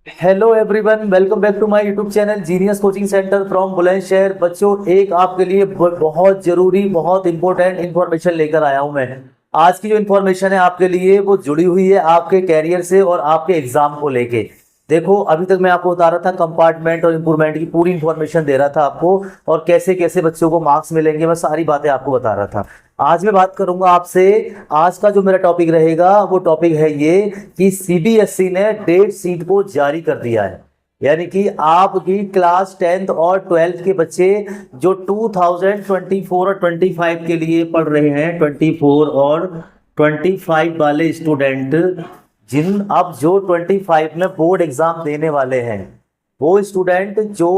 Hello everyone, welcome back to my YouTube channel genius coaching centre from Bulandshahr. बच्चों, एक आपके लिए बहुत जरूरी, बहुत इंपॉर्टेंट इन्फॉर्मेशन लेकर आया हूं मैं। आज की जो इन्फॉर्मेशन है आपके लिए वो जुड़ी हुई है आपके कैरियर से और आपके एग्जाम को लेके। देखो, अभी तक मैं आपको बता रहा था कंपार्टमेंट और इम्प्रूवमेंट की पूरी इन्फॉर्मेशन दे रहा था आपको, और कैसे कैसे बच्चों को मार्क्स मिलेंगे, मैं सारी बातें आपको बता रहा था। आज मैं बात करूंगा आपसे। आज का जो मेरा टॉपिक रहेगा वो टॉपिक है ये कि सीबीएसई ने डेट शीट को जारी कर दिया है। यानी कि आपकी क्लास 10th और 12th के बच्चे जो 2024 और 25 के लिए पढ़ रहे हैं, 24 और 25 वाले स्टूडेंट, जिन अब जो 25 में बोर्ड एग्जाम देने वाले हैं, वो स्टूडेंट जो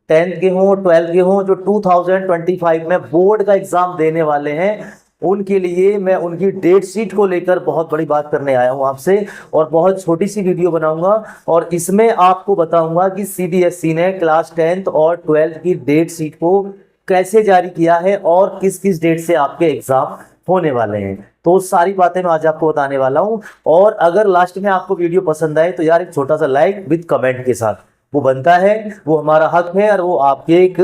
10th के हों, 12th के हों, जो 2025 में बोर्ड का एग्जाम देने वाले हैं, उनके लिए मैं उनकी डेट शीट को लेकर बहुत बड़ी बात करने आया हूं आपसे। और बहुत छोटी सी वीडियो बनाऊंगा और इसमें आपको बताऊंगा कि सीबीएसई ने क्लास 10th और 12th की डेट शीट को कैसे जारी किया है और किस किस डेट से आपके एग्जाम होने वाले हैं। तो सारी बातें मैं आज आपको बताने वाला हूं। और अगर लास्ट में आपको वीडियो पसंद आए तो यार एक छोटा सा लाइक विद कमेंट के साथ, वो बनता है, वो हमारा हक है, और वो आपकी एक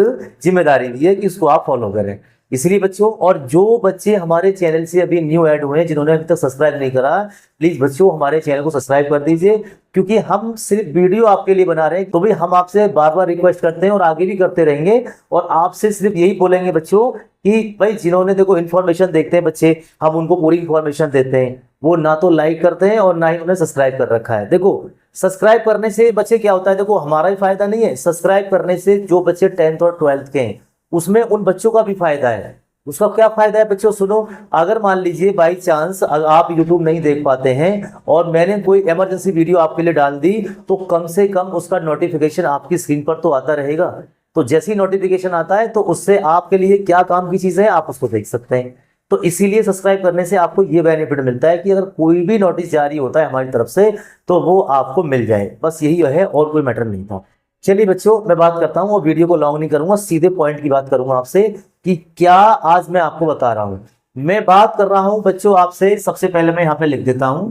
जिम्मेदारी भी है कि इसको आप फॉलो करें। इसलिए बच्चों, और जो बच्चे हमारे चैनल से अभी न्यू ऐड हुए हैं, जिन्होंने अभी तक सब्सक्राइब नहीं करा, प्लीज बच्चों हमारे चैनल को सब्सक्राइब कर दीजिए। क्योंकि हम सिर्फ वीडियो आपके लिए बना रहे हैं, तो भी हम आपसे बार बार रिक्वेस्ट करते हैं और आगे भी करते रहेंगे। और आपसे सिर्फ यही बोलेंगे बच्चों कि भाई, जिन्होंने देखो इन्फॉर्मेशन देखते हैं बच्चे, हम उनको पूरी इन्फॉर्मेशन देते हैं, वो ना तो लाइक करते हैं और ना ही उन्हें सब्सक्राइब कर रखा है। देखो, सब्सक्राइब करने से बच्चे क्या होता है, देखो हमारा ही फायदा नहीं है, सब्सक्राइब करने से जो बच्चे 10th और 12th के हैं उसमें उन बच्चों का भी फायदा है। उसका क्या फायदा है बच्चों, सुनो। अगर मान लीजिए बाई चांस आप यूट्यूब नहीं देख पाते हैं और मैंने कोई इमरजेंसी वीडियो आपके लिए डाल दी, तो कम से कम उसका नोटिफिकेशन आपकी स्क्रीन पर तो आता रहेगा। तो जैसी नोटिफिकेशन आता है तो उससे आपके लिए क्या काम की चीज है, आप उसको देख सकते हैं। तो इसीलिए सब्सक्राइब करने से आपको ये बेनिफिट मिलता है कि अगर कोई भी नोटिस जारी होता है हमारी तरफ से तो वो आपको मिल जाए। बस यही है, और कोई मैटर नहीं था। चलिए बच्चों, मैं बात करता हूँ, वो वीडियो को लॉन्ग नहीं करूंगा, सीधे पॉइंट की बात करूंगा आपसे कि क्या आज मैं आपको बता रहा हूं। मैं बात कर रहा हूं बच्चों आपसे, सबसे पहले मैं यहाँ पे लिख देता हूं।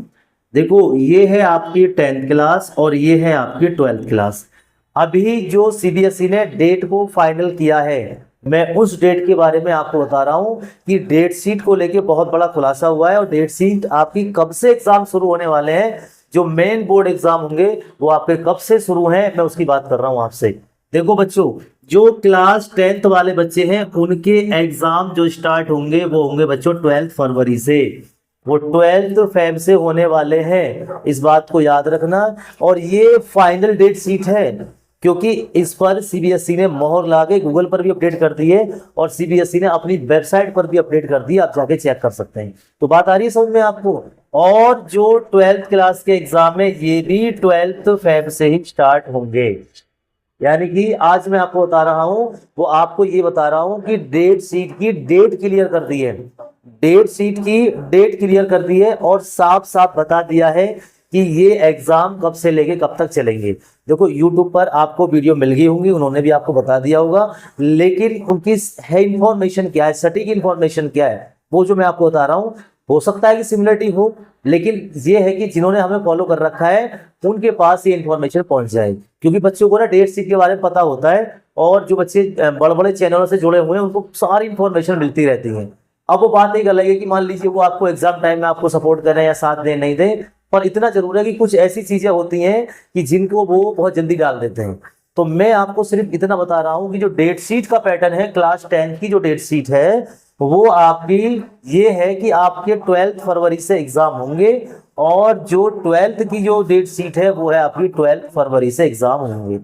देखो, ये है आपकी 10th क्लास और ये है आपकी 12th क्लास। अभी जो सीबीएसई ने डेट को फाइनल किया है, मैं उस डेट के बारे में आपको बता रहा हूं कि डेट शीट को लेके बहुत बड़ा खुलासा हुआ है। और डेट शीट आपकी कब से एग्जाम शुरू होने वाले हैं, जो मेन बोर्ड एग्जाम होंगे वो आपके कब से शुरू हैं, मैं उसकी बात कर रहा हूं आपसे। देखो बच्चों, जो क्लास 10th वाले बच्चे हैं उनके एग्जाम जो स्टार्ट होंगे वो होंगे बच्चों 12 फरवरी से। वो 12 फेब से होने वाले हैं, इस बात को याद रखना। और ये फाइनल डेट शीट है, क्योंकि इस पर सीबीएसई ने मोहर लाके गूगल पर भी अपडेट कर दी है और सीबीएसई ने अपनी वेबसाइट पर भी अपडेट कर दी, आप जाके चेक कर सकते हैं। तो बात आ रही है समझ में आपको। और जो 12th क्लास के एग्जाम है ये भी 12 फेब से ही स्टार्ट होंगे। यानी कि आज मैं आपको बता रहा हूं, वो आपको ये बता रहा हूं कि डेट शीट की डेट क्लियर कर दी है। डेट शीट की डेट क्लियर कर दी है और साफ साफ बता दिया है कि ये एग्जाम कब से लेके कब तक चलेंगे। देखो, यूट्यूब पर आपको वीडियो मिल गई होंगी, उन्होंने भी आपको बता दिया होगा, लेकिन उनकी है इंफॉर्मेशन क्या है, सटीक इंफॉर्मेशन क्या है, वो जो मैं आपको बता रहा हूँ। हो सकता है कि सिमिलरिटी हो, लेकिन ये है कि जिन्होंने हमें फॉलो कर रखा है उनके पास ये इन्फॉर्मेशन पहुंच जाए। क्योंकि बच्चों को ना डेट शीट के बारे में पता होता है, और जो बच्चे बड़े बड़े चैनलों से जुड़े हुए हैं उनको सारी इन्फॉर्मेशन मिलती रहती है। अब वो बात एक अलग है कि मान लीजिए वो आपको एग्जाम टाइम में आपको सपोर्ट करें या साथ दें नहीं दें, पर इतना जरूर है कि कुछ ऐसी चीजें होती हैं कि जिनको वो बहुत जल्दी डाल देते हैं। तो मैं आपको सिर्फ इतना बता रहा हूं कि जो डेट शीट का पैटर्न है, क्लास 10th की जो डेट शीट है वो आपकी ये है कि आपके 12 फरवरी से एग्जाम होंगे। और जो 12th की जो डेट शीट है वो है आपकी 12 फरवरी से एग्जाम होंगे।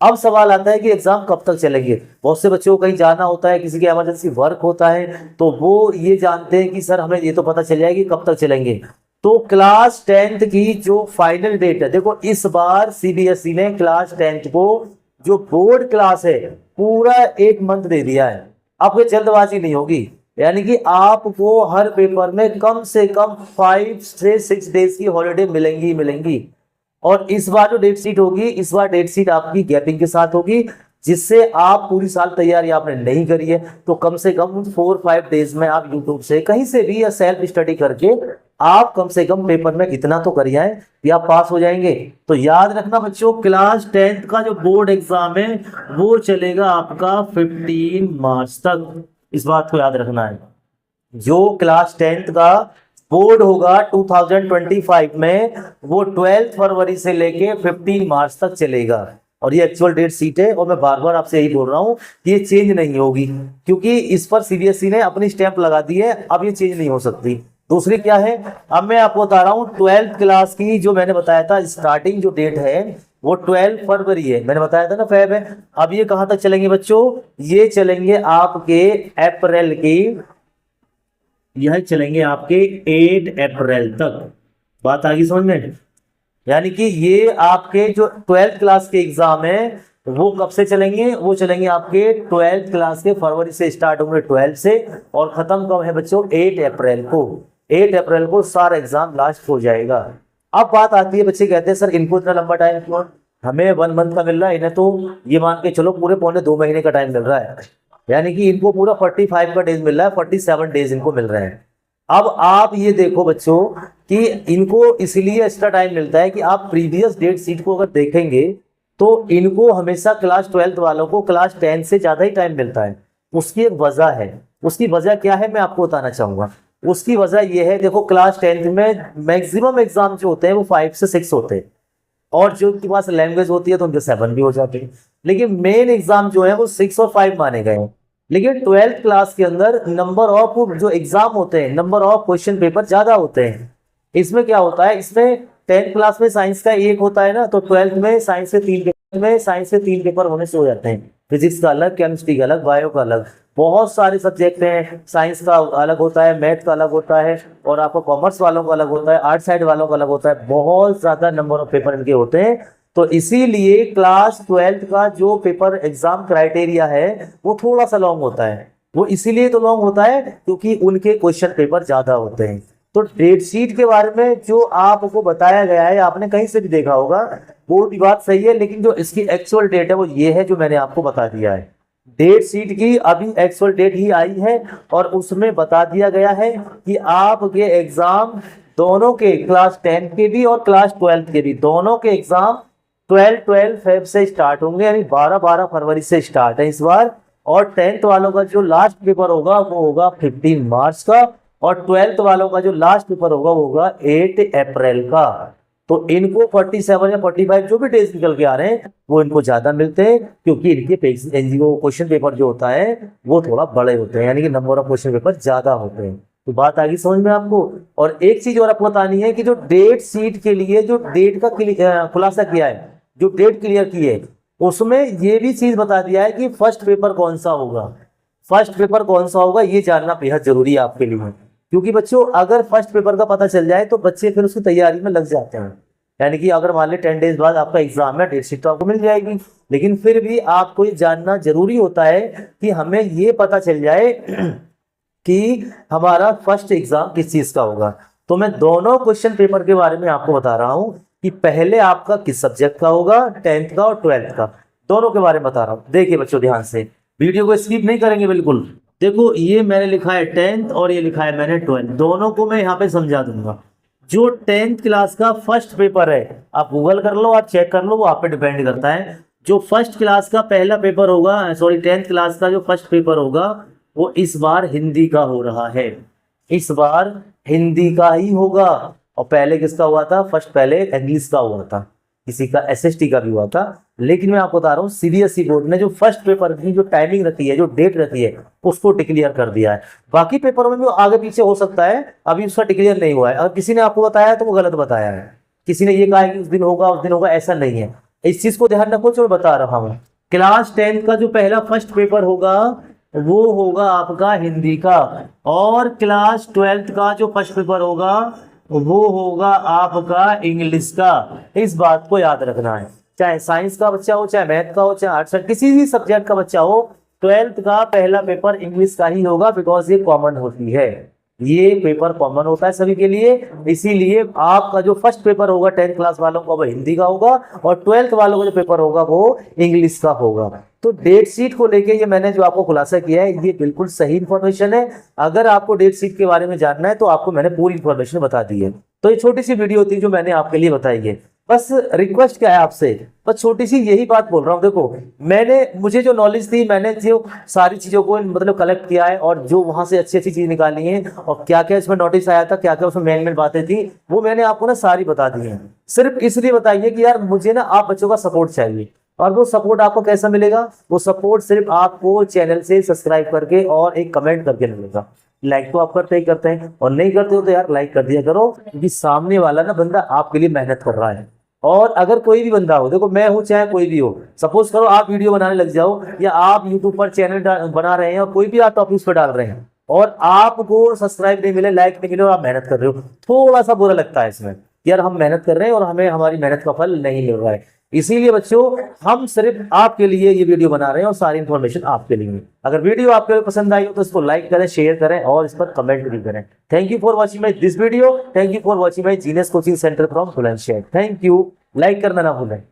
अब सवाल आता है कि एग्जाम कब तक चलेंगे। बहुत से बच्चों को कहीं जाना होता है, किसी के इमरजेंसी वर्क होता है, तो वो ये जानते हैं कि सर हमें ये तो पता चल जाएगी कब तक चलेंगे। तो क्लास 10th की जो फाइनल डेट है, देखो इस बार सीबीएसई ने क्लास 10th को जो बोर्ड क्लास है पूरा 1 मंथ दे दिया है। अब कोई जल्दबाजी नहीं होगी, यानी कि आपको हर पेपर में कम से कम 5 से 6 डेज की हॉलीडे मिलेंगी ही मिलेंगी। और इस बार जो डेट शीट होगी, इस बार डेट शीट आपकी गैपिंग के साथ होगी, जिससे आप पूरी साल तैयारी आपने नहीं करी है तो कम से कम 4-5 डेज में आप यूट्यूब से कहीं से भी या सेल्फ स्टडी करके आप कम से कम पेपर में इतना तो करिए आए कि आप पास हो जाएंगे। तो याद रखना बच्चों, क्लास 10th का जो बोर्ड एग्जाम है वो चलेगा आपका 15 मार्च तक, इस बात को याद रखना है। जो क्लास 10th का बोर्ड होगा 2025 में, वो 12 फरवरी से लेके 15 मार्च तक चलेगा। और ये एक्चुअल डेट सीट है, और मैं बार बार आपसे यही बोल रहा हूँ कि ये चेंज नहीं होगी, क्योंकि इस पर सीबीएसई ने अपनी स्टैंप लगा दी है, अब ये चेंज नहीं हो सकती। दूसरी क्या है, अब मैं आपको बता रहा हूँ 12th क्लास की जो मैंने बताया था स्टार्टिंग जो डेट है वो 12 फरवरी है, मैंने बताया था ना फेब है। अब ये कहां तक चलेंगे बच्चों, ये चलेंगे आपके अप्रैल की, यह चलेंगे आपके 8 अप्रैल तक। बात आ गई समझ में? यानी कि ये आपके जो 12th क्लास के एग्जाम है वो कब से चलेंगे, वो चलेंगे आपके 12th क्लास के फरवरी से स्टार्ट होंगे 12 से, और खत्म कब है बच्चों, 8 अप्रैल को। 8 अप्रैल को सारा एग्जाम लास्ट हो जाएगा। अब बात आती है, बच्चे कहते हैं सर इनको इतना लंबा टाइम क्यों, हमें 1 मंथ का मिल रहा है, इन्हें तो ये मान के चलो पूरे पौने 2 महीने का टाइम मिल रहा है, यानी कि इनको पूरा 45 का डेज मिल रहा है, 47 डेज इनको मिल रहे हैं। अब आप ये देखो बच्चों कि इनको इसलिए एक्स्ट्रा टाइम मिलता है कि आप प्रीवियस डेट सीट को अगर देखेंगे तो इनको हमेशा क्लास 12th वालों को क्लास 10 से ज्यादा ही टाइम मिलता है। उसकी एक वजह है, उसकी वजह क्या है मैं आपको बताना चाहूंगा। उसकी वजह यह है, देखो क्लास 10th में मैक्सिमम एग्जाम जो होते हैं वो 5 से 6 होते हैं, और जो उनके पास लैंग्वेज होती है तो उनके 7 भी हो जाते हैं, लेकिन मेन एग्जाम जो है वो 6 और 5 माने गए हैं। लेकिन 12th क्लास के अंदर नंबर ऑफ जो एग्जाम होते हैं, नंबर ऑफ क्वेश्चन पेपर ज्यादा होते हैं। इसमें क्या होता है, इसमें 10th क्लास में साइंस का 1 होता है ना, तो 12th में साइंस के 3 पेपर होने से हो जाते हैं। फिजिक्स का अलग, केमिस्ट्री का अलग, बायो का अलग, बहुत सारे सब्जेक्ट हैं। साइंस का अलग होता है, मैथ का अलग होता है, और आपको कॉमर्स वालों का अलग होता है, आर्ट साइड वालों का अलग होता है। बहुत ज्यादा नंबर ऑफ पेपर इनके होते हैं। तो इसीलिए क्लास 12th का जो पेपर एग्जाम क्राइटेरिया है वो थोड़ा सा लॉन्ग होता है। वो इसीलिए तो लॉन्ग होता है क्योंकि उनके क्वेश्चन पेपर ज्यादा होते हैं। तो डेट शीट के बारे में जो आपको बताया गया है, आपने कहीं से भी देखा होगा, वो भी बात सही है, लेकिन जो इसकी एक्चुअल डेट है वो ये है जो मैंने आपको बता दिया है। डेट शीट की अभी एक्चुअल डेट ही आई है, और उसमें बता दिया गया है कि आपके एग्जाम दोनों के, क्लास 10 के भी और क्लास 12 के भी, दोनों के एग्जाम 12 फेब से स्टार्ट होंगे, यानी 12 फरवरी से स्टार्ट है इस बार। और 10th वालों का जो लास्ट पेपर होगा वो होगा 15 मार्च का, और 12th वालों का जो लास्ट पेपर होगा वो होगा 8 अप्रैल का। तो इनको 47 या 45 जो भी डेज निकल के आ रहे हैं वो इनको ज्यादा मिलते हैं, क्योंकि इनके एनजीओ क्वेश्चन पेपर जो होता है वो थोड़ा बड़े होते हैं, यानी कि नंबर ऑफ क्वेश्चन पेपर ज्यादा होते हैं। तो बात आ गई समझ में आपको। और एक चीज और आपको बतानी है कि जो डेट सीट के लिए जो डेट का खुलासा किया है, जो डेट क्लियर की है, उसमें ये भी चीज बता दिया है कि फर्स्ट पेपर कौन सा होगा। फर्स्ट पेपर कौन सा होगा ये जानना बेहद जरूरी है आपके लिए, क्योंकि बच्चों अगर फर्स्ट पेपर का पता चल जाए तो बच्चे फिर उसकी तैयारी में लग जाते हैं। यानी कि अगर मान ले 10 डेज बाद आपका एग्जाम है, डेट शीट तो आपको मिल जाएगी, लेकिन फिर भी आपको ये जानना जरूरी होता है कि हमें ये पता चल जाए कि हमारा फर्स्ट एग्जाम किस चीज का होगा। तो मैं दोनों क्वेश्चन पेपर के बारे में आपको बता रहा हूं कि पहले आपका किस सब्जेक्ट का होगा, 10th का और 12th का, दोनों के बारे में बता रहा हूं। देखिए बच्चों ध्यान से, वीडियो को स्किप नहीं करेंगे बिल्कुल। देखो ये मैंने लिखा है 10th और ये लिखा है मैंने 12th, दोनों को मैं यहाँ पे समझा दूंगा। जो 10th क्लास का फर्स्ट पेपर है, आप गूगल कर लो, आप चेक कर लो, वो आप पे डिपेंड करता है। जो फर्स्ट क्लास का पहला पेपर होगा, सॉरी 10th क्लास का जो फर्स्ट पेपर होगा वो इस बार हिंदी का हो रहा है। इस बार हिंदी का ही होगा। और पहले किसका हुआ था, फर्स्ट पहले इंग्लिश का हुआ था, किसी का एसएसटी का भी हुआ था। लेकिन मैं आपको बता रहा हूँ सीबीएसई बोर्ड ने जो फर्स्ट पेपर की जो टाइमिंग रखी है, जो डेट रखी है, उसको डिक्लेयर कर दिया है। बाकी पेपरों में भी आगे पीछे हो सकता है, अभी उसका डिक्लेयर नहीं हुआ है। अगर किसी ने आपको बताया तो वो गलत बताया है, किसी ने ये कहा है कि उस दिन होगा उस दिन होगा, ऐसा नहीं है। इस चीज को ध्यान रखो जो मैं बता रहा हूँ। क्लास 10 का जो पहला फर्स्ट पेपर होगा वो होगा आपका हिंदी का, और क्लास 12 का जो फर्स्ट पेपर होगा वो होगा आपका इंग्लिश का। इस बात को याद रखना है, चाहे साइंस का बच्चा हो, चाहे मैथ का हो, चाहे आर्ट्स, किसी भी सब्जेक्ट का बच्चा हो, 12th का पहला पेपर इंग्लिश का ही होगा, बिकॉज ये कॉमन होती है। ये पेपर कॉमन होता है सभी के लिए, इसीलिए आपका जो फर्स्ट पेपर होगा 10th क्लास वालों का वो हिंदी का होगा और 12th वालों का जो पेपर होगा वो इंग्लिश का होगा। तो डेट शीट को लेके ये मैंने जो आपको खुलासा किया है ये बिल्कुल सही इन्फॉर्मेशन है। अगर आपको डेट शीट के बारे में जानना है तो आपको मैंने पूरी इन्फॉर्मेशन बता दी है। तो ये छोटी सी वीडियो थी जो मैंने आपके लिए बताई है। बस रिक्वेस्ट क्या है आपसे, बस छोटी सी यही बात बोल रहा हूँ। देखो मुझे जो नॉलेज थी मैंने जो सारी चीजों को मतलब कलेक्ट किया है और जो वहां से अच्छी अच्छी चीज निकाली है और क्या क्या इसमें नोटिस आया था, क्या क्या उसमें मेन मेन बातें थी, वो मैंने आपको ना सारी बता दी है। सिर्फ इसलिए बताइए कि यार मुझे ना आप बच्चों का सपोर्ट चाहिए। और वो सपोर्ट आपको कैसा मिलेगा? वो सपोर्ट सिर्फ आपको चैनल से सब्सक्राइब करके और एक कमेंट करके मिलेगा। लाइक तो आप करते ही करते हैं और नहीं करते हो तो यार लाइक कर दिया करो, क्योंकि सामने वाला ना बंदा आपके लिए मेहनत कर रहा है। और अगर कोई भी बंदा हो, देखो मैं हूं चाहे कोई भी हो, सपोज करो आप वीडियो बनाने लग जाओ या आप यूट्यूब पर चैनल बना रहे हैं और कोई भी आप टॉपिक्स पर डाल रहे हैं और आपको सब्सक्राइब नहीं मिले, लाइक नहीं मिले और आप मेहनत कर रहे हो, थोड़ा सा बुरा लगता है इसमें। यार हम मेहनत कर रहे हैं और हमें हमारी मेहनत का फल नहीं मिल रहा है। इसीलिए बच्चों हम सिर्फ आपके लिए ये वीडियो बना रहे हैं और सारी इन्फॉर्मेशन आपके लिए। अगर वीडियो आपके लिए पसंद आई हो तो इसको लाइक करें, शेयर करें और इस पर कमेंट भी करें। Thank you for watching my this video. Thank you for watching my genius coaching centre from Bulandshahr. Thank you. Like करना ना भूलें।